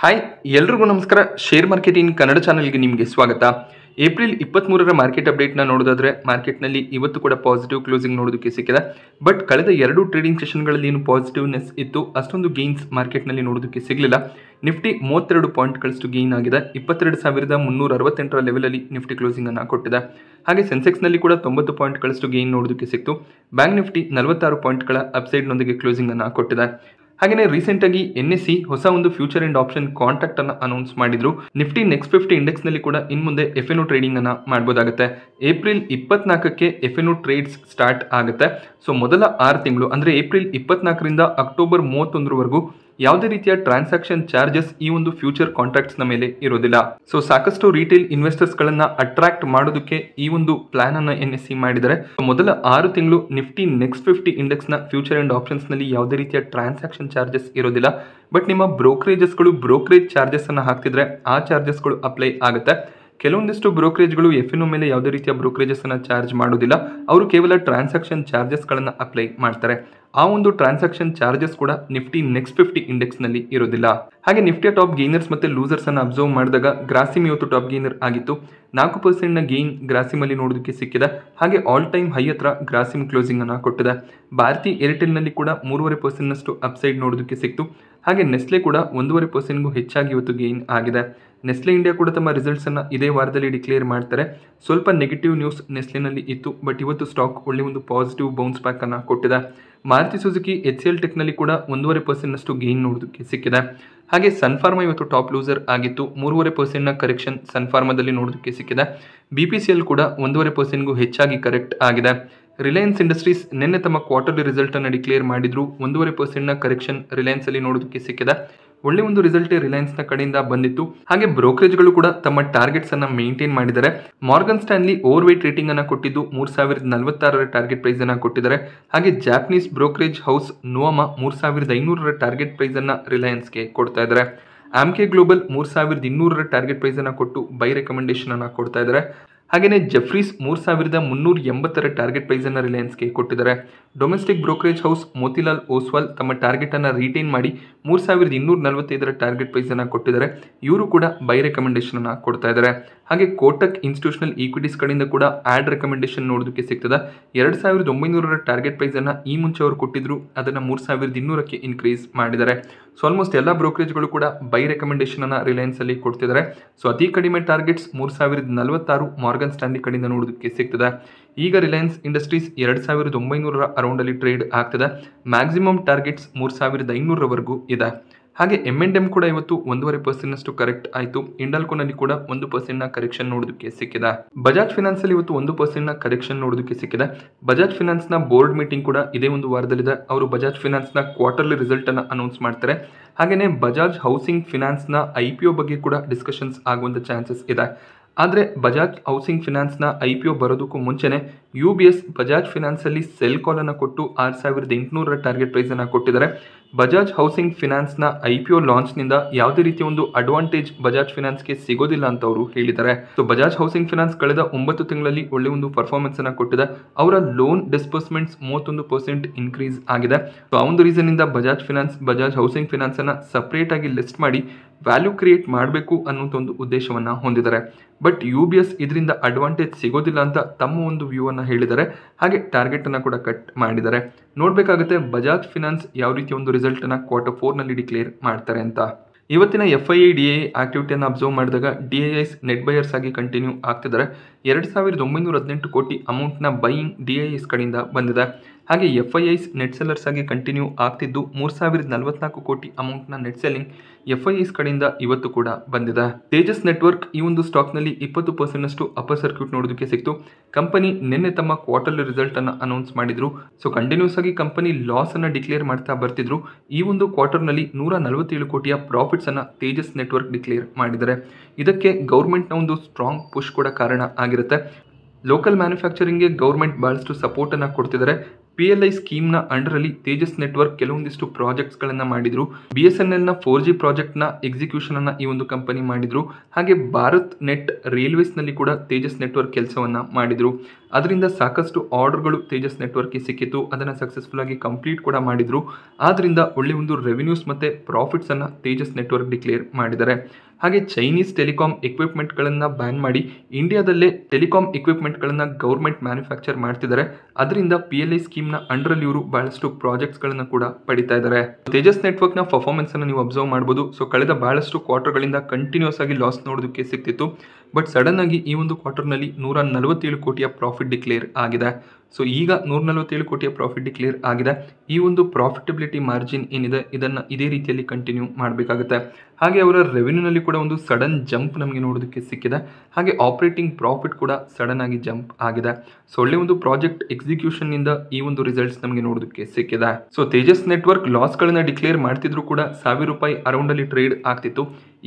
Hi ಎಲ್ರಿಗೂ ನಮಸ್ಕಾರ. Share market in Kannada ಚಾನಲ್ಗೆ ನಿಮಗೆ ಸ್ವಾಗತ. ಏಪ್ರಿಲ್ 23ರ ಮಾರ್ಕೆಟ್ ಅಪ್ಡೇಟ್ನ ನೋಡೋದಾದ್ರೆ ಮಾರ್ಕೆಟ್ನಲ್ಲಿ ಇವತ್ತು ಕೂಡ ಪಾಸಿಟಿವ್ ಕ್ಲೋಸಿಂಗ್ ನೋಡೋದಕ್ಕೆ ಸಿಕ್ಕಿದೆ. ಬಟ್ ಕಳೆದ ಎರಡು ಟ್ರೇಡಿಂಗ್ ಸೆಷನ್ಗಳಲ್ಲಿ ಏನು ಪಾಸಿಟಿವ್ನೆಸ್ ಇತ್ತು ಅಷ್ಟೊಂದು ಗೇನ್ಸ್ ಮಾರ್ಕೆಟ್ನಲ್ಲಿ ನೋಡೋದಕ್ಕೆ ಸಿಗಲಿಲ್ಲ. ನಿಫ್ಟಿ 32 ಪಾಯಿಂಟ್ಗಳಷ್ಟು ಗೇನ್ ಆಗಿದೆ. 22,368ರ ಲೆವೆಲಲ್ಲಿ ನಿಫ್ಟಿ ಕ್ಲೋಸಿಂಗ್ ಅನ್ನು ಕೊಟ್ಟಿದೆ. ಹಾಗೆ ಸೆನ್ಸೆಕ್ಸ್ನಲ್ಲಿ ಕೂಡ 90 ಪಾಯಿಂಟ್ಗಳಷ್ಟು ಗೇನ್ ನೋಡೋದಕ್ಕೆ ಸಿಕ್ತು. ಬ್ಯಾಂಕ್ ನಿಫ್ಟಿ 46 ಪಾಯಿಂಟ್ಗಳ ಅಪ್ಸೈಡ್ನೊಂದಿಗೆ ಕ್ಲೋಸಿಂಗ್ ಅನ್ನು ಕೊಟ್ಟಿದೆ. ಹಾಗೆಯೇ ರೀಸೆಂಟ್ ಆಗಿ NSE ಹೊಸ ಒಂದು ಫ್ಯೂಚರ್ ಅಂಡ್ ಆಪ್ಷನ್ ಕಾಂಟ್ರಾಕ್ಟ್ ಅನ್ನು ಅನೌನ್ಸ್ ಮಾಡಿದ್ರು. ನಿಫ್ಟಿ ನೆಕ್ಸ್ಟ್ 50 ಇಂಡೆಕ್ಸ್ ನಲ್ಲಿ ಕೂಡ ಇನ್ ಮುಂದೆ FNO ಟ್ರೇಡಿಂಗ್ ಅನ್ನ ಮಾಡಬಹುದಾಗುತ್ತೆ. ಏಪ್ರಿಲ್ 24ಕ್ಕೆ FNO ಟ್ರೇಡ್ಸ್ ಸ್ಟಾರ್ಟ್ ಆಗುತ್ತೆ. ಸೊ ಮೊದಲ 6 ತಿಂಗಳು ಅಂದ್ರೆ ಏಪ್ರಿಲ್ 24ರಿಂದ ಅಕ್ಟೋಬರ್ 31ರವರೆಗೂ ಯಾವುದೇ ರೀತಿಯ ಟ್ರಾನ್ಸಾಕ್ಷನ್ ಚಾರ್ಜಸ್ ಈ ಒಂದು ಫ್ಯೂಚರ್ ಕಾಂಟ್ರಾಕ್ಟ್ಸ್ ನ ಮೇಲೆ ಇರೋದಿಲ್ಲ. ಸೊ ಸಾಕಷ್ಟು ರಿಟೇಲ್ ಇನ್ವೆಸ್ಟರ್ಸ್ ಗಳನ್ನ ಅಟ್ರಾಕ್ಟ್ ಮಾಡೋದಕ್ಕೆ ಈ ಒಂದು ಪ್ಲಾನ್ ಅನ್ನ NSE ಮಾಡಿದರೆ ಮೊದಲ 6 ತಿಂಗಳು ನಿಫ್ಟಿ ನೆಕ್ಸ್ಟ್ 50 ಇಂಡೆಕ್ಸ್ ನ ಫ್ಯೂಚರ್ ಅಂಡ್ ಆಪ್ಷನ್ಸ್ ನಲ್ಲಿ ಯಾವುದೇ ರೀತಿಯ ಟ್ರಾನ್ಸಾಕ್ಷನ್ ಚಾರ್ಜಸ್ ಇರೋದಿಲ್ಲ. ಬಟ್ ನಿಮ್ಮ ಬ್ರೋಕರೇಜಸ್ಗಳು ಬ್ರೋಕರೇಜ್ ಚಾರ್ಜಸ್ ಅನ್ನ ಹಾಕ್ತಿದ್ರೆ ಆ ಚಾರ್ಜಸ್ಗಳು ಅಪ್ಲೈ ಆಗುತ್ತೆ. ಕೆಲವೊಂದಿಷ್ಟು ಬ್ರೋಕರೇಜ್ಗಳು FNO ಮೇಲೆ ಯಾವುದೇ ರೀತಿಯ ಬ್ರೋಕರೇಜಸ್ ಅನ್ನ ಚಾರ್ಜ್ ಮಾಡೋದಿಲ್ಲ. ಅವರು ಕೇವಲ ಟ್ರಾನ್ಸಾಕ್ಷನ್ ಚಾರ್ಜಸ್ ಗಳನ್ನ ಅಪ್ಲೈ ಮಾಡ್ತಾರೆ. ಆ ಒಂದು ಟ್ರಾನ್ಸಾಕ್ಷನ್ ಚಾರ್ಜಸ್ ಕೂಡ ನಿಫ್ಟಿ ನೆಕ್ಸ್ಟ್ 50 ಇಂಡೆಕ್ಸ್ ನಲ್ಲಿ ಇರೋದಿಲ್ಲ. ಹಾಗೆ ನಿಫ್ಟಿಯ ಟಾಪ್ ಗೇನರ್ಸ್ ಮತ್ತೆ ಲೂಸರ್ಸ್ ಅನ್ನ ಅಬ್ಸರ್ವ್ ಮಾಡಿದಾಗ ಗ್ರಾಸಿಮ್ ಇವತ್ತು ಟಾಪ್ ಗೇನರ್ ಆಗಿತ್ತು. 4% ನ ಗೇನ್ ಗ್ರಾಸಿಮ್ ಅಲ್ಲಿ ನೋಡೋದಕ್ಕೆ ಸಿಕ್ಕಿದೆ. ಹಾಗೆ ಆಲ್ ಟೈಮ್ ಹೈ ಹತ್ರ ಗ್ರಾಸಿಮ್ ಕ್ಲೋಸಿಂಗ್ ಅನ್ನ ಕೊಟ್ಟಿದೆ. ಭಾರತಿ ಏರ್ಟೆಲ್ ನಲ್ಲಿ ಕೂಡ 3.5% ನಷ್ಟು ಅಪ್ಸೈಡ್ ನೋಡೋದಕ್ಕೆ ಸಿಕ್ತು. ಹಾಗೆ ನೆಸ್ಲೆ ಕೂಡ 1.5%ಗೂ ಹೆಚ್ಚಾಗಿ ಇವತ್ತು ಗೇನ್ ಆಗಿದೆ. ನೆಸ್ಲೆ ಇಂಡಿಯಾ ಕೂಡ ತಮ್ಮ ರಿಸಲ್ಟ್ಸ್ ಅನ್ನ ಇದೇ ವಾರದಲ್ಲಿ ಡಿಕ್ಲೇರ್ ಮಾಡ್ತಾರೆ. ಸ್ವಲ್ಪ ನೆಗೆಟಿವ್ ನ್ಯೂಸ್ ನೆಸ್ಲೆನಲ್ಲಿ ಇತ್ತು. ಬಟ್ ಇವತ್ತು ಸ್ಟಾಕ್ ಒಳ್ಳೆ ಒಂದು ಪಾಸಿಟಿವ್ ಬೌನ್ಸ್ ಬ್ಯಾಕ್ ಅನ್ನ ಕೊಟ್ಟಿದೆ. ಮಾರುತಿ ಸುಜುಕಿ HCL ಟೆಕ್ ನಲ್ಲಿ ಕೂಡ 1.5% ನಷ್ಟು ಗೇನ್ ನೋಡೋದಕ್ಕೆ ಸಿಕ್ಕಿದೆ. ಹಾಗೆ ಸನ್ಫಾರ್ಮಾ ಇವತ್ತು ಟಾಪ್ ಲೂಸರ್ ಆಗಿತ್ತು. 3.5% ನ ಕರೆಕ್ಷನ್ ಸನ್ಫಾರ್ಮಾದಲ್ಲಿ ನೋಡೋದಕ್ಕೆ ಸಿಕ್ಕಿದೆ. BPCL ಕೂಡ 1.5%ಗೂ ಹೆಚ್ಚಾಗಿ ಕರೆಕ್ಟ್ ಆಗಿದೆ. ರಿಲಯನ್ಸ್ ಇಂಡಸ್ಟ್ರೀಸ್ ನಿನ್ನೆ ತಮ್ಮ ಕ್ವಾರ್ಟರ್ಲಿ ರಿಸಲ್ಟ್ ಅನ್ನು ಡಿಕ್ಲೇರ್ ಮಾಡಿದ್ರು. 1.5% ನ ಕರೆಕ್ಷನ್ ರಿಲಯನ್ಸ್ ಅಲ್ಲಿ ನೋಡೋದಕ್ಕೆ ಸಿಕ್ಕಿದೆ. ಒಳ್ಳೆ ಒಂದು ರಿಸಲ್ಟ್ ರಿಲಯನ್ಸ್ ನ ಕಡೆಯಿಂದ ಬಂದಿತ್ತು. ಹಾಗೆ ಬ್ರೋಕರೇಜ್ಗಳು ಕೂಡ ತಮ್ಮ ಟಾರ್ಗೆಟ್ಸ್ ಅನ್ನ ಮೇಂಟೈನ್ ಮಾಡಿದ್ದಾರೆ. ಮಾರ್ಗನ್ ಸ್ಟ್ಯಾನ್ಲಿ ಓವರ್ ವೇಟ್ ರೇಟಿಂಗ್ ಅನ್ನ ಕೊಟ್ಟಿದ್ದು 3046ರ ಟಾರ್ಗೆಟ್ ಪ್ರೈಸ್ ಅನ್ನ ಕೊಟ್ಟಿದ್ದಾರೆ. ಹಾಗೆ ಜಾಪನೀಸ್ ಬ್ರೋಕರೇಜ್ ಹೌಸ್ ನೋವಾಮಾ 3500ರ ಟಾರ್ಗೆಟ್ ಪ್ರೈಸ್ ಅನ್ನ ರಿಲಯನ್ಸ್ಗೆ ಕೊಡ್ತಾ ಇದ್ದಾರೆ. ಆಮ್ಕೆ ಗ್ಲೋಬಲ್ 3200ರ ಟಾರ್ಗೆಟ್ ಪ್ರೈಸ್ ಅನ್ನ ಕೊಟ್ಟು ಬೈ ರೆಕಮೆಂಡೇಶನ್ ಅನ್ನ ಕೊಡ್ತಾ ಇದ್ದಾರೆ. ಹಾಗೆಯೇ ಜೆಫ್ರೀಸ್ 3380ರ ಟಾರ್ಗೆಟ್ ಪ್ರೈಸ್ ಅನ್ನು ರಿಲಯನ್ಸ್ಗೆ ಕೊಟ್ಟಿದ್ದಾರೆ. Domestic brokerage house Motilal Oswal ತಮ್ಮ ಟಾರ್ಗೆಟ್ ಅನ್ನು ರಿಟೈನ್ ಮಾಡಿ 3245ರ ಟಾರ್ಗೆಟ್ ಪ್ರೈಸ್ ಅನ್ನು ಕೊಟ್ಟಿದ್ದಾರೆ. ಇವರು ಕೂಡ ಬೈ ರೆಕಮೆಂಡೇಶನ್ ಅನ್ನು ಕೊಡ್ತಾ ಇದ್ದಾರೆ. ಹಾಗೆ ಕೋಟಕ್ ಇನ್ಸ್ಟಿಟ್ಯೂಷನಲ್ ಈಕ್ವಿಟೀಸ್ ಕಡೆಯಿಂದ ಕೂಡ ಆಡ್ ರೆಕಮೆಂಡೇಶನ್ ನೋಡೋದಕ್ಕೆ ಸಿಗ್ತದೆ. 2900ರ ಟಾರ್ಗೆಟ್ ಪ್ರೈಸ್ ಅನ್ನು ಈ ಮುಂಚೆ ಅವರು ಕೊಟ್ಟಿದ್ರು, ಅದನ್ನು 3200ಕ್ಕೆ ಇನ್ಕ್ರೀಸ್ ಮಾಡಿದ್ದಾರೆ. ಸೊ ಆಲ್ಮೋಸ್ಟ್ ಎಲ್ಲ ಬ್ರೋಕರೇಜ್ಗಳು ಕೂಡ ಬೈ ರೆಕಮೆಂಡೇಶನ್ ಅನ್ನ ರಿಲಯನ್ಸ್ ಅಲ್ಲಿ ಕೊಡ್ತಿದ್ದಾರೆ. ಸೊ ಅತಿ ಕಡಿಮೆ ಟಾರ್ಗೆಟ್ಸ್ 3046 ಮಾರ್ಗನ್ ಸ್ಟ್ಯಾನ್ಲಿ ಕಡೆಯಿಂದ ನೋಡೋದಕ್ಕೆ ಸಿಗ್ತದೆ. ಈಗ ರಿಲಯನ್ಸ್ ಇಂಡಸ್ಟ್ರೀಸ್ 2900ರ ಅರೌಂಡ್ ಅಲ್ಲಿ ಟ್ರೇಡ್ ಆಗ್ತದೆ. ಮ್ಯಾಕ್ಸಿಮಮ್ ಟಾರ್ಗೆಟ್ಸ್ 3500ರವರೆಗೂ ಇದೆ. ಹಾಗೆ M&M ಕೂಡ ಇವತ್ತು 1.5% ನಷ್ಟು ಕರೆಕ್ಟ್ ಆಯಿತು. ಇಂಡಾಲ್ಕೋನಲ್ಲಿ ಕೂಡ 1% ನ ಕರೆಕ್ಷನ್ ನೋಡೋದಕ್ಕೆ ಸಿಕ್ಕಿದೆ. ಬಜಾಜ್ ಫಿನಾನ್ಸ್ ಅಲ್ಲಿ ಇವತ್ತು 1% ನ ಕರೆಕ್ಷನ್ ನೋಡೋದಕ್ಕೆ ಸಿಕ್ಕಿದೆ. ಬಜಾಜ್ ಫಿನಾನ್ಸ್ ನ ಬೋರ್ಡ್ ಮೀಟಿಂಗ್ ಕೂಡ ಇದೇ ಒಂದು ವಾರದಲ್ಲಿದೆ. ಅವರು ಬಜಾಜ್ ಫಿನಾನ್ಸ್ ನ ಕ್ವಾರ್ಟರ್ಲಿ ರಿಸಲ್ಟ್ ಅನ್ನು ಅನೌನ್ಸ್ ಮಾಡ್ತಾರೆ. ಹಾಗೆಯೇ ಬಜಾಜ್ ಹೌಸಿಂಗ್ ಫಿನಾನ್ಸ್ ನ IPO ಬಗ್ಗೆ ಕೂಡ ಡಿಸ್ಕಷನ್ಸ್ ಆಗುವಂತ ಚಾನ್ಸಸ್ ಇದೆ. ಆದರೆ ಬಜಾಜ್ ಹೌಸಿಂಗ್ ಫಿನಾನ್ಸ್ನ IPO ಬರೋದಕ್ಕೂ ಮುಂಚೆನೆ UBS ಬಜಾಜ್ ಫಿನಾನ್ಸಲ್ಲಿ ಸೆಲ್ ಕಾಲ್ ಅನ್ನು ಕೊಟ್ಟು 6800ರ ಟಾರ್ಗೆಟ್ ಪ್ರೈಸ್ ಅನ್ನು ಕೊಟ್ಟಿದ್ದಾರೆ. ಬಜಾಜ್ ಹೌಸಿಂಗ್ ಫಿನಾನ್ಸ್ನ IPO ಲಾಂಚ್ನಿಂದ ಯಾವುದೇ ರೀತಿಯ ಒಂದು ಅಡ್ವಾಂಟೇಜ್ ಬಜಾಜ್ ಫಿನಾನ್ಸ್ಗೆ ಸಿಗೋದಿಲ್ಲ ಅಂತ ಅವರು ಹೇಳಿದ್ದಾರೆ. ಸೊ ಬಜಾಜ್ ಹೌಸಿಂಗ್ ಫಿನಾನ್ಸ್ ಕಳೆದ 9 ತಿಂಗಳಲ್ಲಿ ಒಳ್ಳೆ ಒಂದು ಪರ್ಫಾರ್ಮೆನ್ಸ್ ಅನ್ನು ಕೊಟ್ಟಿದೆ. ಅವರ ಲೋನ್ ಡಿಸ್ಬರ್ಸ್ಮೆಂಟ್ಸ್ 31% ಇನ್ಕ್ರೀಸ್ ಆಗಿದೆ. ಸೊ ಆ ಒಂದು ರೀಸನ್ ಇಂದ ಬಜಾಜ್ ಹೌಸಿಂಗ್ ಫಿನಾನ್ಸ್ ಅನ್ನ ಸಪರೇಟ್ ಆಗಿ ಲಿಸ್ಟ್ ಮಾಡಿ ವ್ಯಾಲ್ಯೂ ಕ್ರಿಯೇಟ್ ಮಾಡಬೇಕು ಅನ್ನೋಂಥ ಒಂದು ಉದ್ದೇಶವನ್ನ ಹೊಂದಿದ್ದಾರೆ. ಬಟ್ UBS ಇದರಿಂದ ಅಡ್ವಾಂಟೇಜ್ ಸಿಗೋದಿಲ್ಲ ಅಂತ ತಮ್ಮ ಒಂದು ವ್ಯೂ ಅನ್ನ ಹೇಳಿದ್ದಾರೆ. ಹಾಗೆ ಟಾರ್ಗೆಟ್ ಅನ್ನ ಕೂಡ ಕಟ್ ಮಾಡಿದ್ದಾರೆ. ನೋಡ್ಬೇಕಾಗುತ್ತೆ ಬಜಾಜ್ ಫಿನಾನ್ಸ್ ಯಾವ ರೀತಿಯ ಒಂದು ರಿಸಲ್ಟ್ ಅನ್ನ Q4 ನಲ್ಲಿ ಡಿಕ್ಲೇರ್ ಮಾಡ್ತಾರೆ ಅಂತ. ಇವತ್ತಿನ FII DII ಆಕ್ಟಿವಿಟಿಯನ್ನು ಅಬ್ಸರ್ವ್ ಮಾಡಿದಾಗ DIIs ನೆಟ್ ಬಯರ್ಸ್ ಆಗಿ ಕಂಟಿನ್ಯೂ ಆಗ್ತಿದ್ದಾರೆ. 2918 ಕೋಟಿ ಅಮೌಂಟ್ನ ಬೈಯಿಂಗ್ DIIs ಕಡೆಯಿಂದ ಬಂದಿದೆ. ಹಾಗೆ FIIs ನೆಟ್ ಸೆಲ್ಲರ್ಸ್ ಆಗಿ ಕಂಟಿನ್ಯೂ ಆಗ್ತಿದ್ದು 3044 ಕೋಟಿ ಅಮೌಂಟ್ನ ನೆಟ್ ಸೆಲ್ಲಿಂಗ್ FIIs ಕಡೆಯಿಂದ ಇವತ್ತು ಕೂಡ ಬಂದಿದೆ. ತೇಜಸ್ ನೆಟ್ವರ್ಕ್ ಈ ಒಂದು ಸ್ಟಾಕ್ನಲ್ಲಿ 20% ನಷ್ಟು ಅಪ್ಪರ್ ಸರ್ಕ್ಯೂಟ್ ನೋಡೋದಕ್ಕೆ ಸಿಕ್ತು. ಕಂಪನಿ ನಿನ್ನೆ ತಮ್ಮ ಕ್ವಾರ್ಟರ್ಲಿ ರಿಸಲ್ಟ್ ಅನ್ನು ಅನೌನ್ಸ್ ಮಾಡಿದ್ರು. ಸೊ ಕಂಟಿನ್ಯೂಸ್ ಆಗಿ ಕಂಪನಿ ಲಾಸ್ ಅನ್ನು ಡಿಕ್ಲೇರ್ ಮಾಡ್ತಾ ಬರ್ತಿದ್ರು. ಈ ಒಂದು ಕ್ವಾರ್ಟರ್ನಲ್ಲಿ 147 ಕೋಟಿಯ ಪ್ರಾಫಿಟ್ಸ್ ಅನ್ನ ತೇಜಸ್ ನೆಟ್ವರ್ಕ್ ಡಿಕ್ಲೇರ್ ಮಾಡಿದ್ದಾರೆ. ಇದಕ್ಕೆ ಗೌರ್ಮೆಂಟ್ನ ಒಂದು ಸ್ಟ್ರಾಂಗ್ ಪುಷ್ ಕೂಡ ಕಾರಣ ಆಗಿರುತ್ತೆ. ಲೋಕಲ್ ಮ್ಯಾನುಫ್ಯಾಕ್ಚರಿಂಗ್ಗೆ ಗೌರ್ಮೆಂಟ್ ಬಹಳಷ್ಟು ಸಪೋರ್ಟ್ ಅನ್ನು ಕೊಡ್ತಿದ್ದಾರೆ. PLI ಸ್ಕೀಮ್ನ ಅಂಡರಲ್ಲಿ ತೇಜಸ್ ನೆಟ್ವರ್ಕ್ ಕೆಲವೊಂದಿಷ್ಟು ಪ್ರಾಜೆಕ್ಟ್ಸ್ಗಳನ್ನು ಮಾಡಿದ್ರು. BSNLನ 4G ಪ್ರಾಜೆಕ್ಟ್ನ ಎಕ್ಸಿಕ್ಯೂಷನ್ ಈ ಒಂದು ಕಂಪನಿ ಮಾಡಿದ್ರು. ಹಾಗೆ ಭಾರತ್ ನೆಟ್ ರೈಲ್ವೇಸ್ನಲ್ಲಿ ಕೂಡ ತೇಜಸ್ ನೆಟ್ವರ್ಕ್ ಕೆಲಸವನ್ನ ಮಾಡಿದ್ರು. ಅದರಿಂದ ಸಾಕಷ್ಟು ಆರ್ಡರ್ಗಳು ತೇಜಸ್ ನೆಟ್ವರ್ಕ್ಗೆ ಸಿಕ್ಕಿತ್ತು. ಅದನ್ನು ಸಕ್ಸಸ್ಫುಲ್ ಆಗಿ ಕಂಪ್ಲೀಟ್ ಕೂಡ ಮಾಡಿದ್ರು. ಆದ್ರಿಂದ ಒಳ್ಳೆ ಒಂದು ರೆವಿನ್ಯೂಸ್ ಮತ್ತೆ ಪ್ರಾಫಿಟ್ಸ್ ಅನ್ನ ತೇಜಸ್ ನೆಟ್ವರ್ಕ್ ಡಿಕ್ಲೇರ್ ಮಾಡಿದ್ದಾರೆ. ಹಾಗೆ ಚೈನೀಸ್ ಟೆಲಿಕಾಂ ಎಕ್ವಿಪ್ಮೆಂಟ್ಗಳನ್ನು ಬ್ಯಾನ್ ಮಾಡಿ ಇಂಡಿಯಾದಲ್ಲೇ ಟೆಲಿಕಾಂ ಎಕ್ವಿಪ್ಮೆಂಟ್ಗಳನ್ನು ಗೌರ್ಮೆಂಟ್ ಮ್ಯಾನುಫ್ಯಾಕ್ಚರ್ ಮಾಡ್ತಿದ್ದಾರೆ. ಅದರಿಂದ PLI ಸ್ಕೀಮ್ನ ಅಂಡರಲ್ಲಿ ಇವರು ಬಹಳಷ್ಟು ಪ್ರಾಜೆಕ್ಟ್ಸ್ಗಳನ್ನು ಕೂಡ ಪಡಿತಾ ಇದ್ದಾರೆ. ತೇಜಸ್ ನೆಟ್ವರ್ಕ್ನ ಪರ್ಫಾರ್ಮೆನ್ಸ್ ಅನ್ನು ನೀವು ಅಬ್ಸರ್ವ್ ಮಾಡಬಹುದು. ಸೊ ಕಳೆದ ಬಹಳಷ್ಟು ಕ್ವಾರ್ಟರ್ಗಳಿಂದ ಕಂಟಿನ್ಯೂಸ್ ಆಗಿ ಲಾಸ್ ನೋಡೋದಕ್ಕೆ ಸಿಕ್ತಿತ್ತು. ಬಟ್ ಸಡನ್ ಆಗಿ ಈ ಒಂದು ಕ್ವಾರ್ಟರ್ನಲ್ಲಿ 147 ಕೋಟಿಯ ಪ್ರಾಫಿಟ್ ಡಿಕ್ಲೇರ್ ಆಗಿದೆ. ಸೊ ಈಗ 147 ಕೋಟಿಯ ಪ್ರಾಫಿಟ್ ಡಿಕ್ಲೇರ್ ಆಗಿದೆ. ಈ ಒಂದು ಪ್ರಾಫಿಟಬಿಲಿಟಿ ಮಾರ್ಜಿನ್ ಏನಿದೆ ಇದನ್ನು ಇದೇ ರೀತಿಯಲ್ಲಿ ಕಂಟಿನ್ಯೂ ಮಾಡಬೇಕಾಗುತ್ತೆ. ಹಾಗೆ ಅವರ ರೆವೆನ್ಯೂನಲ್ಲಿ ಕೂಡ ಒಂದು ಸಡನ್ ಜಂಪ್ ನಮಗೆ ನೋಡೋದಕ್ಕೆ ಸಿಕ್ಕಿದೆ. ಹಾಗೆ ಆಪರೇಟಿಂಗ್ ಪ್ರಾಫಿಟ್ ಕೂಡ ಸಡನ್ ಆಗಿ ಜಂಪ್ ಆಗಿದೆ. ಸೊ ಒಳ್ಳೆ ಒಂದು ಪ್ರಾಜೆಕ್ಟ್ ಎಕ್ಸಿಕ್ಯೂಷನ್ ನಿಂದ ಈ ಒಂದು ರಿಸಲ್ಟ್ಸ್ ನಮಗೆ ನೋಡೋದಕ್ಕೆ ಸಿಕ್ಕಿದೆ. ಸೊ ತೇಜಸ್ ನೆಟ್ವರ್ಕ್ ಲಾಸ್ಗಳನ್ನ ಡಿಕ್ಲೇರ್ ಮಾಡ್ತಿದ್ರು ಕೂಡ ₹1,000 ಅರೌಂಡ್ ಅಲ್ಲಿ ಟ್ರೇಡ್ ಆಗ್ತಿತ್ತು.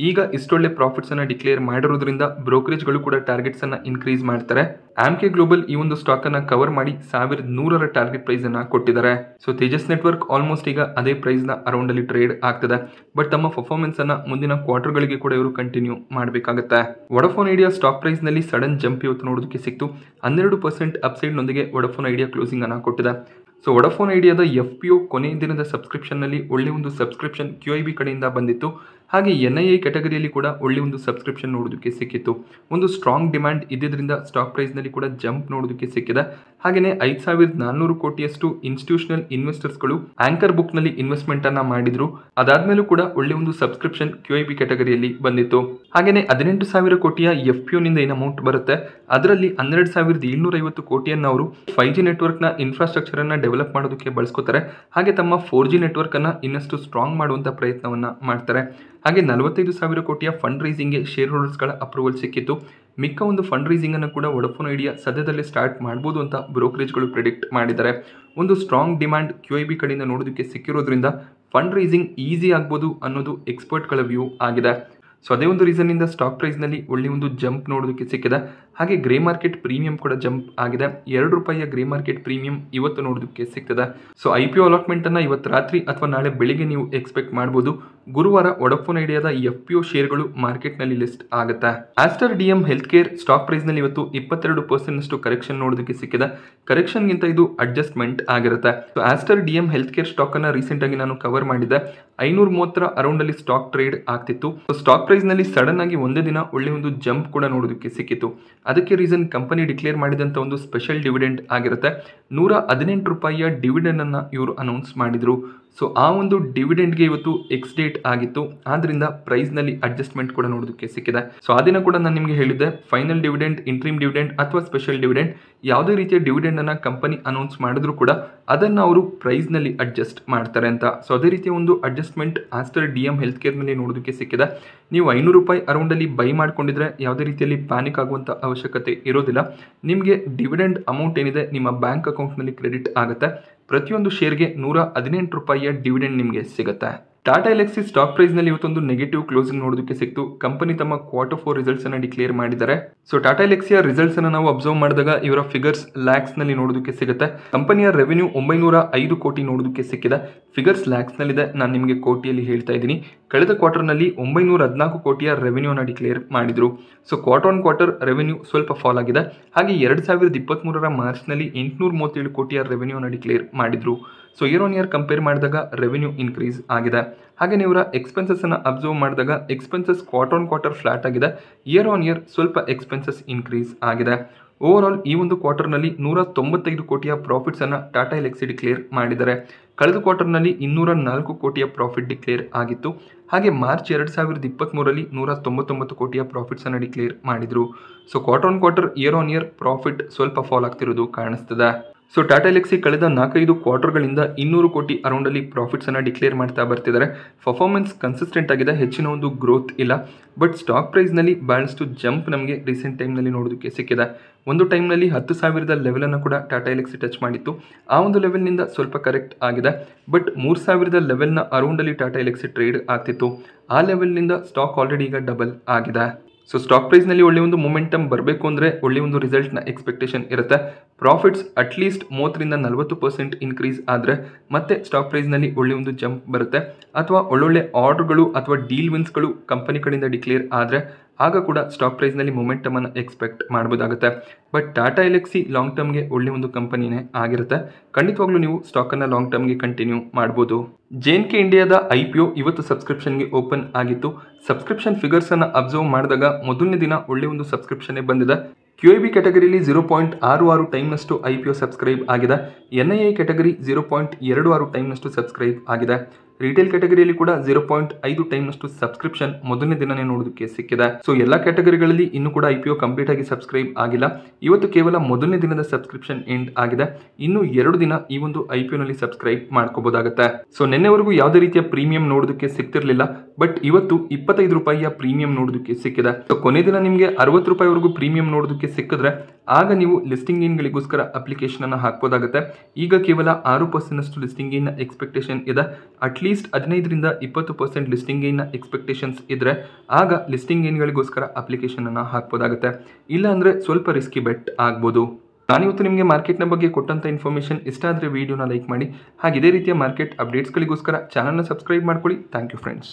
ಈಗ ಇಷ್ಟೊಳ್ಳೆ ಪ್ರಾಫಿಟ್ಸ್ ಅನ್ನ ಡಿಕ್ಲೇರ್ ಮಾಡಿರೋದ್ರಿಂದ ಬ್ರೋಕರೇಜ್ಗಳು ಕೂಡ ಟಾರ್ಗೆಟ್ಸ್ ಅನ್ನ ಇನ್ಕ್ರೀಸ್ ಮಾಡ್ತಾರೆ. ಆಮ್ಕೆ ಗ್ಲೋಬಲ್ ಈ ಒಂದು ಸ್ಟಾಕ್ ಅನ್ನ ಕವರ್ ಮಾಡಿ 1,100ರ ಟಾರ್ಗೆಟ್ ಪ್ರೈಸ್ ಅನ್ನ ಕೊಟ್ಟಿದ್ದಾರೆ. ಸೊ ತೇಜಸ್ ನೆಟ್ವರ್ಕ್ ಆಲ್ಮೋಸ್ಟ್ ಈಗ ಅದೇ ಪ್ರೈಸ್ ನ ಅರೌಂಡ್ ಅಲ್ಲಿ ಟ್ರೇಡ್ ಆಗ್ತದೆ. ಬಟ್ ತಮ್ಮ ಪರ್ಫಾರ್ಮೆನ್ಸ್ ಅನ್ನ ಮುಂದಿನ ಕ್ವಾರ್ಟರ್ಗಳಿಗೆ ಕೂಡ ಇವರು ಕಂಟಿನ್ಯೂ ಮಾಡಬೇಕಾಗುತ್ತೆ. ವೊಡಾಫೋನ್ ಐಡಿಯಾ ಸ್ಟಾಕ್ ಪ್ರೈಸ್ ನಲ್ಲಿ ಸಡನ್ ಜಂಪ್ ಇವತ್ತು ನೋಡೋದಕ್ಕೆ ಸಿಕ್ತು. 12% ಅಪ್ಸೈಡ್ ನೊಂದಿಗೆ ವೊಡಾಫೋನ್ ಐಡಿಯಾ ಕ್ಲೋಸಿಂಗ್ ಅನ್ನ ಕೊಟ್ಟಿದೆ. ಸೊ ವೊಡಾಫೋನ್ ಐಡಿಯಾದ FPO ಕೊನೆ ದಿನದ ಸಬ್ಸ್ಕ್ರಿಪ್ಷನ್ ನಲ್ಲಿ ಒಳ್ಳೆ ಒಂದು ಸಬ್ಸ್ಕ್ರಿಪ್ಷನ್ QIB ಕಡೆಯಿಂದ ಬಂದಿತ್ತು. ಹಾಗೆ NII ಕ್ಯಾಟಗರಿಯಲ್ಲಿ ಕೂಡ ಒಳ್ಳೆ ಒಂದು ಸಬ್ಸ್ಕ್ರಿಪ್ಷನ್ ನೋಡೋದಕ್ಕೆ ಸಿಕ್ಕಿತ್ತು. ಒಂದು ಸ್ಟ್ರಾಂಗ್ ಡಿಮ್ಯಾಂಡ್ ಇದ್ದಿದ್ದರಿಂದ ಸ್ಟಾಕ್ ಪ್ರೈಸ್ ನಲ್ಲಿ ಕೂಡ ಜಂಪ್ ನೋಡೋದಕ್ಕೆ ಸಿಕ್ಕಿದೆ. ಹಾಗೆಯೇ 5,400 ಕೋಟಿಯಷ್ಟು ಇನ್ಸ್ಟಿಟ್ಯೂಷನಲ್ ಇನ್ವೆಸ್ಟರ್ಸ್ಗಳು ಆಂಕರ್ ಬುಕ್ ನಲ್ಲಿ ಇನ್ವೆಸ್ಟ್ಮೆಂಟ್ ಅನ್ನ ಮಾಡಿದ್ರು. ಅದಾದ್ಮೇಲೂ ಕೂಡ ಒಳ್ಳೆ ಒಂದು ಸಬ್ಸ್ಕ್ರಿಪ್ಷನ್ QIB ಕ್ಯಾಟಗರಿಯಲ್ಲಿ ಬಂದಿತ್ತು. ಹಾಗೆಯೇ 18,000 ಕೋಟಿಯ FPO ನಿಂದ ಏನು ಅಮೌಂಟ್ ಬರುತ್ತೆ ಅದರಲ್ಲಿ 12,750 ಕೋಟಿಯನ್ನು ಅವರು 5G ನೆಟ್ವರ್ಕ್ ನ ಇನ್ಫ್ರಾಸ್ಟ್ರಕ್ಚರ್ ಅನ್ನ ಡೆವಲಪ್ ಮಾಡೋದಕ್ಕೆ ಬಳಸ್ಕೋತಾರೆ. ಹಾಗೆ ತಮ್ಮ 4G ನೆಟ್ವರ್ಕ್ ಅನ್ನ ಇನ್ನಷ್ಟು ಸ್ಟ್ರಾಂಗ್ ಮಾಡುವಂತ ಪ್ರಯತ್ನವನ್ನ ಮಾಡ್ತಾರೆ. ಹಾಗೆ 45,000 ಕೋಟಿಯ ಫಂಡ್ ರೈಸಿಂಗ್ಗೆ ಶೇರ್ ಹೋಲ್ಡರ್ಸ್ಗಳ ಅಪ್ರೂವಲ್ ಸಿಕ್ಕಿತ್ತು. ಮಿಕ್ಕ ಒಂದು ಫಂಡ್ ರೈಸಿಂಗ್ ಅನ್ನು ಕೂಡ ವೊಡಾಫೋನ್ ಐಡಿಯಾ ಸದ್ಯದಲ್ಲೇ ಸ್ಟಾರ್ಟ್ ಮಾಡಬಹುದು ಅಂತ ಬ್ರೋಕರೇಜ್ಗಳು ಪ್ರಿಡಿಕ್ಟ್ ಮಾಡಿದ್ದಾರೆ. ಒಂದು ಸ್ಟ್ರಾಂಗ್ ಡಿಮ್ಯಾಂಡ್ QIB ಕಡೆಯಿಂದ ನೋಡೋದಕ್ಕೆ ಸಿಕ್ಕಿರೋದ್ರಿಂದ ಫಂಡ್ ರೈಸಿಂಗ್ ಈಸಿ ಆಗ್ಬೋದು ಅನ್ನೋದು ಎಕ್ಸ್ಪರ್ಟ್ಗಳ ವ್ಯೂ ಆಗಿದೆ. ಸೊ ಅದೇ ಒಂದು ರೀಸನ್ ಇಂದ ಸ್ಟಾಕ್ ಪ್ರೈಸ್ ನಲ್ಲಿ ಒಳ್ಳೆ ಒಂದು ಜಂಪ್ ನೋಡೋದಕ್ಕೆ ಸಿಕ್ಕಿದೆ. ಹಾಗೆ ಗ್ರೇ ಮಾರ್ಕೆಟ್ ಪ್ರೀಮಿಯಂ ಕೂಡ ಜಂಪ್ ಆಗಿದೆ. ₹2 ಗ್ರೇ ಮಾರ್ಕೆಟ್ ಪ್ರೀಮಿಯಂ ಇವತ್ತು ನೋಡೋದಕ್ಕೆ ಸಿಗ್ತದೆ. ಸೊ IPO ಅಲಾಟ್ಮೆಂಟ್ ಅನ್ನ ಇವತ್ತು ರಾತ್ರಿ ಅಥವಾ ನಾಳೆ ಬೆಳಿಗ್ಗೆ ನೀವು ಎಕ್ಸ್ಪೆಕ್ಟ್ ಮಾಡಬಹುದು. ಗುರುವಾರ ವೊಡಾಫೋನ್ ಐಡಿಯಾದ FPO ಶೇರ್ಗಳು ಮಾರ್ಕೆಟ್ ನಲ್ಲಿ ಲಿಸ್ಟ್ ಆಗುತ್ತೆ. Aster DM health care stock price ನಲ್ಲಿ ಇವತ್ತು 22% ಕರೆಕ್ಷನ್ ನೋಡೋದಕ್ಕೆ ಸಿಕ್ಕಿದೆ. ಕರೆಕ್ಷನ್ ಗಿಂತ ಇದು ಅಡ್ಜಸ್ಟ್ಮೆಂಟ್ ಆಗಿರುತ್ತೆ. So Aster DM health care stock ಅನ್ನ ರೀಸೆಂಟ್ ಆಗಿ ನಾನು ಕವರ್ ಮಾಡಿದ್ದೆ. 530 ಅರೌಂಡ್ ಅಲ್ಲಿ ಸ್ಟಾಕ್ ಟ್ರೇಡ್ ಆಗ್ತಿತ್ತು. ಸ್ಟಾಕ್ ಪ್ರೈಸ್ ನಲ್ಲಿ ಸಡನ್ ಆಗಿ ಒಂದೇ ದಿನ ಒಳ್ಳೆ ಒಂದು ಜಂಪ್ ಕೂಡ ನೋಡೋದಕ್ಕೆ ಸಿಕ್ಕಿತ್ತು. ಅದಕ್ಕೆ ರೀಸನ್ ಕಂಪನಿ ಡಿಕ್ಲೇರ್ ಮಾಡಿದಂತ ಒಂದು ಸ್ಪೆಷಲ್ ಡಿವಿಡೆಂಡ್ ಆಗಿರುತ್ತೆ. ₹118 ಡಿವಿಡೆಂಡ್ ಅನ್ನ ಇವರು ಅನೌನ್ಸ್ ಮಾಡಿದ್ರು. ಸೊ ಆ ಒಂದು ಡಿವಿಡೆಂಡ್ಗೆ ಇವತ್ತು ಎಕ್ಸ್ ಡೇಟ್ ಆಗಿತ್ತು. ಆದ್ರಿಂದ ಪ್ರೈಸ್ ನಲ್ಲಿ ಅಡ್ಜಸ್ಟ್ಮೆಂಟ್ ಕೂಡ ನೋಡೋದಕ್ಕೆ ಸಿಕ್ಕಿದೆ. ಸೊ ಆ ದಿನ ಕೂಡ ನಾನು ನಿಮಗೆ ಹೇಳಿದ್ದೆ ಫೈನಲ್ ಡಿವಿಡೆಂಡ್, ಇಂಟ್ರೀಮ್ ಡಿವಿಡೆಂಡ್ ಅಥವಾ ಸ್ಪೆಷಲ್ ಡಿವಿಡೆಂಡ್ ಯಾವುದೇ ರೀತಿಯ ಡಿವಿಡೆಂಡ್ ಅನ್ನ ಕಂಪನಿ ಅನೌನ್ಸ್ ಮಾಡಿದ್ರು ಕೂಡ ಅದನ್ನ ಅವರು ಪ್ರೈಸ್ ನಲ್ಲಿ ಅಡ್ಜಸ್ಟ್ ಮಾಡ್ತಾರೆ ಅಂತ. ಸೊ ಅದೇ ರೀತಿಯ ಒಂದು adjustment Aster DM health care ನಲ್ಲಿ ನೋಡೋದಕ್ಕೆ ಸಿಕ್ಕಿದೆ. ನೀವು ₹500 ಅರೌಂಡ್ ಅಲ್ಲಿ ಬೈ ಮಾಡ್ಕೊಂಡಿದ್ರೆ ಯಾವುದೇ ರೀತಿಯಲ್ಲಿ ಪ್ಯಾನಿಕ್ ಆಗುವಂತ ಅವಶ್ಯಕತೆ ಇರೋದಿಲ್ಲ. ನಿಮಗೆ ಡಿವಿಡೆಂಡ್ ಅಮೌಂಟ್ ಏನಿದೆ ನಿಮ್ಮ ಬ್ಯಾಂಕ್ ಅಕೌಂಟ್ ನಲ್ಲಿ ಕ್ರೆಡಿಟ್ ಆಗುತ್ತೆ. ಪ್ರತಿಯೊಂದು ಶೇರ್ಗೆ ₹118 ಡಿವಿಡೆಂಡ್ ನಿಮಗೆ ಸಿಗುತ್ತೆ. ಟಾಟಾ ಎಲ್ಎಕ್ಸಿ ಸ್ಟಾಕ್ ಪ್ರೈಸ್ ನಲ್ಲಿ ಇವತ್ತೊಂದು ನೆಗೆಟಿವ್ ಕ್ಲೋಸಿಂಗ್ ನೋಡೋದಕ್ಕೆ ಸಿಕ್ತು. ಕಂಪನಿ ತಮ್ಮ Q4 ರಿಸಲ್ಟ್ಸ್ ಅನ್ನ ಡಿಕ್ಲೇರ್ ಮಾಡಿದ್ದಾರೆ. ಸೊ ಟಾಟಾ ಎಲ್ಎಕ್ಸಿಯ ರಿಸಲ್ಟ್ಸ್ ಅನ್ನ ನಾವು ಅಬ್ಸರ್ವ್ ಮಾಡಿದಾಗ ಇವರ ಫಿಗರ್ಸ್ ಲ್ಯಾಕ್ಸ್ ನಲ್ಲಿ ನೋಡೋದಕ್ಕೆ ಸಿಗುತ್ತೆ. ಕಂಪನಿಯ ರೆವೆನ್ಯೂ 905 ಕೋಟಿ ನೋಡೋದಕ್ಕೆ ಸಿಕ್ಕಿದೆ. ಫಿಗರ್ಸ್ ಲ್ಯಾಕ್ಸ್ ನಲ್ಲಿದೆ, ನಾನು ನಿಮಗೆ ಕೋಟಿಯಲ್ಲಿ ಹೇಳ್ತಾ ಇದ್ದೀನಿ. ಕಳೆದ ಕ್ವಾರ್ಟರ್ ನಲ್ಲಿ 914 ಕೋಟಿಯ ರೆವೆನ್ಯೂ ಅನ್ನ ಡಿಕ್ಲೇರ್ ಮಾಡಿದ್ರು. So quarter on quarter revenue ಸ್ವಲ್ಪ ಫಾಲ್ ಆಗಿದೆ. ಹಾಗೆ 2023 ಮಾರ್ಚ್ ನಲ್ಲಿ 837 ಕೋಟಿಯ ರೆವೆನ್ಯೂ ಅನ್ನ ಡಿಕ್ಲೇರ್ ಮಾಡಿದ್ರು. So here on year compare ಮಾಡಿದಾಗ ರೆವೆನ್ಯೂ ಇನ್ಕ್ರೀಸ್ ಆಗಿದೆ. ಹಾಗೆ ಇವರ ಎಕ್ಸ್ಪೆನ್ಸಸ್ ಅನ್ನ ಅಬ್ಸರ್ವ್ ಮಾಡಿದಾಗ expenses quarter on quarter flat ಆಗಿದೆ. ಇಯರ್ ಆನ್ ಇಯರ್ ಸ್ವಲ್ಪ ಎಕ್ಸ್ಪೆನ್ಸಸ್ ಇನ್ಕ್ರೀಸ್ ಆಗಿದೆ. ಓವರ್ ಆಲ್ ಈ ಒಂದು ಕ್ವಾರ್ಟರ್ನಲ್ಲಿ 195 ಕೋಟಿಯ ಪ್ರಾಫಿಟ್ಸ್ ಅನ್ನ ಟಾಟಾ ಎಲ್ಎಕ್ಸಿ ಡಿಕ್ಲೇರ್ ಮಾಡಿದ್ದಾರೆ. ಕಳೆದ ಕ್ವಾರ್ಟರ್ನಲ್ಲಿ 204 ಕೋಟಿಯ ಪ್ರಾಫಿಟ್ ಡಿಕ್ಲೇರ್ ಆಗಿತ್ತು. ಹಾಗೆ ಮಾರ್ಚ್ 2023ರಲ್ಲಿ 199 ಕೋಟಿಯ ಪ್ರಾಫಿಟ್ಸ್ ಅನ್ನ ಡಿಕ್ಲೇರ್ ಮಾಡಿದ್ರು. So quarter on quarter, year on year profit ಸ್ವಲ್ಪ ಫಾಲ್ ಆಗ್ತಿರೋದು ಕಾಣಿಸ್ತದೆ. ಸೊ ಟಾಟಾ ಎಲ್ಎಕ್ಸಿ ಕಳೆದ 4-5 ಕ್ವಾರ್ಟರ್ಗಳಿಂದ 200 ಕೋಟಿ ಅರೌಂಡ್ ಅಲ್ಲಿ ಪ್ರಾಫಿಟ್ಸ್ ಅನ್ನ ಡಿಕ್ಲೇರ್ ಮಾಡ್ತಾ ಬರ್ತಿದ್ದಾರೆ. ಪರ್ಫಾರ್ಮೆನ್ಸ್ ಕನ್ಸಿಸ್ಟೆಂಟ್ ಆಗಿದೆ, ಹೆಚ್ಚಿನ ಒಂದು ಗ್ರೋತ್ ಇಲ್ಲ. ಬಟ್ ಸ್ಟಾಕ್ ಪ್ರೈಸ್ ನಲ್ಲಿ ಬಹಳಷ್ಟು ಜಂಪ್ ನಮಗೆ ರೀಸೆಂಟ್ ಟೈಮ್ ನಲ್ಲಿ ನೋಡೋದಕ್ಕೆ ಸಿಕ್ಕಿದೆ. ಒಂದು ಟೈಮ್ ನಲ್ಲಿ 10,000 ಲೆವೆಲ್ ಅನ್ನು ಕೂಡ ಟಾಟಾ ಎಲ್ಎಕ್ಸಿ ಟಚ್ ಮಾಡಿತ್ತು. ಆ ಒಂದು ಲೆವೆಲ್ ನಿಂದ ಸ್ವಲ್ಪ ಕರೆಕ್ಟ್ ಆಗಿದೆ. ಬಟ್ 3,000 ಲೆವೆಲ್ ನ ಅರೌಂಡ್ ಅಲ್ಲಿ ಟಾಟಾ ಎಲ್ಎಕ್ಸಿ ಟ್ರೇಡ್ ಆಗ್ತಿತ್ತು. ಆ ಲೆವೆಲ್ ನಿಂದ ಸ್ಟಾಕ್ ಆಲ್ರೆಡಿ ಈಗ ಡಬಲ್ ಆಗಿದೆ. ಸೊ ಸ್ಟಾಕ್ ಪ್ರೈಸ್ನಲ್ಲಿ ಒಳ್ಳೆ ಒಂದು ಮೊಮೆಂಟಮ್ ಬರಬೇಕು ಅಂದರೆ ಒಳ್ಳೆ ಒಂದು ರಿಸಲ್ಟ್ನ ಎಕ್ಸ್ಪೆಕ್ಟೇಷನ್ ಇರುತ್ತೆ. ಪ್ರಾಫಿಟ್ಸ್ ಅಟ್ಲೀಸ್ಟ್ 30-40% ಇನ್ಕ್ರೀಸ್ ಆದರೆ ಮತ್ತೆ ಸ್ಟಾಕ್ ಪ್ರೈಸ್ನಲ್ಲಿ ಒಳ್ಳೆ ಒಂದು ಜಂಪ್ ಬರುತ್ತೆ. ಅಥವಾ ಒಳ್ಳೊಳ್ಳೆ ಆರ್ಡರ್ಗಳು ಅಥವಾ ಡೀಲ್ ವಿನ್ಸ್ಗಳು ಕಂಪನಿ ಕಡೆಯಿಂದ ಡಿಕ್ಲೇರ್ ಆದರೆ ಆಗ ಕೂಡ ಸ್ಟಾಕ್ ಪ್ರೈಸ್ನಲ್ಲಿ ಮೊಮೆಂಟಮನ್ನು ಎಕ್ಸ್ಪೆಕ್ಟ್ ಮಾಡ್ಬೋದಾಗುತ್ತೆ. ಬಟ್ ಟಾಟಾ ಎಲ್ಎಕ್ಸಿ ಲಾಂಗ್ ಟರ್ಮ್ಗೆ ಒಳ್ಳೆ ಒಂದು ಕಂಪನಿನೇ ಆಗಿರುತ್ತೆ. ಖಂಡಿತವಾಗ್ಲೂ ನೀವು ಸ್ಟಾಕನ್ನು ಲಾಂಗ್ ಟರ್ಮ್ಗೆ ಕಂಟಿನ್ಯೂ ಮಾಡ್ಬೋದು. JNK ಇಂಡಿಯಾದ IPO ಇವತ್ತು ಸಬ್ಸ್ಕ್ರಿಪ್ಷನ್ಗೆ ಓಪನ್ ಆಗಿತ್ತು. ಸಬ್ಸ್ಕ್ರಿಪ್ಷನ್ ಫಿಗರ್ಸನ್ನು ಅಬ್ಸರ್ವ್ ಮಾಡಿದಾಗ ಮೊದಲನೇ ದಿನ ಒಳ್ಳೆ ಒಂದು ಸಬ್ಸ್ಕ್ರಿಪ್ಷನ್ನೇ ಬಂದಿದೆ. QIB ಕ್ಯಾಟಗರಿಯಲ್ಲಿ 0.66 ಟೈಮ್ನಷ್ಟು IPO ಸಬ್ಸ್ಕ್ರೈಬ್ ಆಗಿದೆ. NII ಕ್ಯಾಟಗರಿ 0.26 ಟೈಮ್ನಷ್ಟು ಸಬ್ಸ್ಕ್ರೈಬ್ ಆಗಿದೆ. ರಿಟೇಲ್ ಕ್ಯಾಟಗರಿಯಲ್ಲಿ ಕೂಡ 0.5 ಟೈಮ್ನಷ್ಟು ಸಬ್ಸ್ಕ್ರಿಪ್ಷನ್ ಮೊದಲನೇ ದಿನನೇ ನೋಡೋದಕ್ಕೆ ಸಿಕ್ಕಿದೆ. ಸೊ ಎಲ್ಲ ಕ್ಯಾಟಗರಿಗಳಲ್ಲಿ ಇನ್ನೂ ಕೂಡ IPO ಕಂಪ್ಲೀಟ್ ಆಗಿ ಸಬ್ಸ್ಕ್ರೈಬ್ ಆಗಿಲ್ಲ. ಇವತ್ತು ಕೇವಲ ಮೊದಲನೇ ದಿನದ ಸಬ್ಸ್ಕ್ರಿಪ್ಷನ್ ಎಂಡ್ ಆಗಿದೆ. ಇನ್ನು 2 ದಿನ ಈ ಒಂದು IPO ನಲ್ಲಿ ಸಬ್ಸ್ಕ್ರೈಬ್ ಮಾಡ್ಕೋಬಹುದಾಗುತ್ತೆ. ಸೊ ನಿನ್ನೆವರೆಗೂ ಯಾವುದೇ ರೀತಿಯ ಪ್ರೀಮಿಯಂ ನೋಡೋದಕ್ಕೆ ಸಿಕ್ತಿರ್ಲಿಲ್ಲ. ಬಟ್ ಇವತ್ತು 25 ರೂಪಾಯಿಯ ಪ್ರೀಮಿಯಂ ನೋಡೋದಕ್ಕೆ ಸಿಕ್ಕಿದೆ. ಸೊ ಕೊನೆ ದಿನ ನಿಮಗೆ 60 ರೂಪಾಯಿವರೆಗೂ ಪ್ರೀಮಿಯಂ ನೋಡೋದಕ್ಕೆ ಸಿಕ್ಕಿದ್ರೆ ಆಗ ನೀವು ಲಿಸ್ಟಿಂಗ್ ಗೇನ್ಗಳಿಗೋಸ್ಕರ ಅಪ್ಲಿಕೇಶನ್ ಅನ್ನು ಹಾಕ್ಬೋದಾಗುತ್ತೆ. ಈಗ ಕೇವಲ 6% ಲಿಸ್ಟಿಂಗ್ ಗೇನ್ ಎಕ್ಸ್ಪೆಕ್ಟೇಷನ್ ಇದೆ. ಅಟ್ಲೀಸ್ಟ್ 15-20% ಲಿಸ್ಟಿಂಗ್ ಗೇನ್ ಎಕ್ಸ್ಪೆಕ್ಟೇಷನ್ಸ್ ಇದ್ರೆ ಆಗ ಲಿಸ್ಟಿಂಗ್ ಗೇನ್ಗಳಿಗೋಸ್ಕರ ಅಪ್ಲಿಕೇಶನ್ ಅನ್ನು ಹಾಕ್ಬೋದಾಗುತ್ತೆ. ಇಲ್ಲ ಅಂದ್ರೆ ಸ್ವಲ್ಪ ರಿಸ್ಕಿ ಬೆಟ್ ಆಗ್ಬೋದು. ನಾನಿವತ್ತು ನಿಮಗೆ ಮಾರ್ಕೆಟ್ನ ಬಗ್ಗೆ ಕೊಟ್ಟಂಥ ಇನ್ಫಾರ್ಮೇಷನ್ ಇಷ್ಟ ಆದರೆ ವಿಡಿಯೋನ ಲೈಕ್ ಮಾಡಿ. ಹಾಗೆ ಇದೇ ರೀತಿಯ ಮಾರ್ಕೆಟ್ ಅಪ್ಡೇಟ್ಸ್ಗಳಿಗೋಸ್ಕರ ಚಾನಲ್ನ ಸಬ್ಸ್ಕ್ರೈಬ್ ಮಾಡ್ಕೊಳ್ಳಿ. Thank you friends.